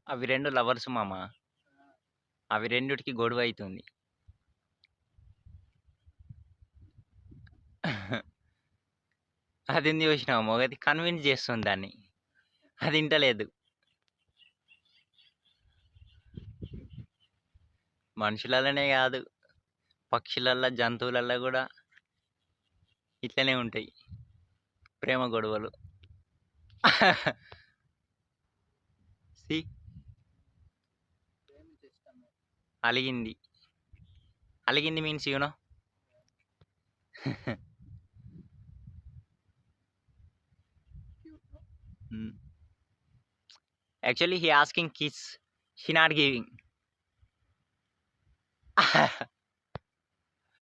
అవి 2 లవర్స్ మామ. అవి రెండిటికి గొడవైతుంది. అదెందుకు జూసినావా మొగది కన్విన్స్ జేస్తుంది దాన్ని. అది ఇంటలేదు. మనుషులల్లనే గాదు, పక్షులల్ల, జంతువులల్ల గూడా ఇట్లనే ఉంటాయి ప్రేమ గొడవలు. సీ అలిగింది. అలిగింది means you know. Actually he asking kiss, she not giving.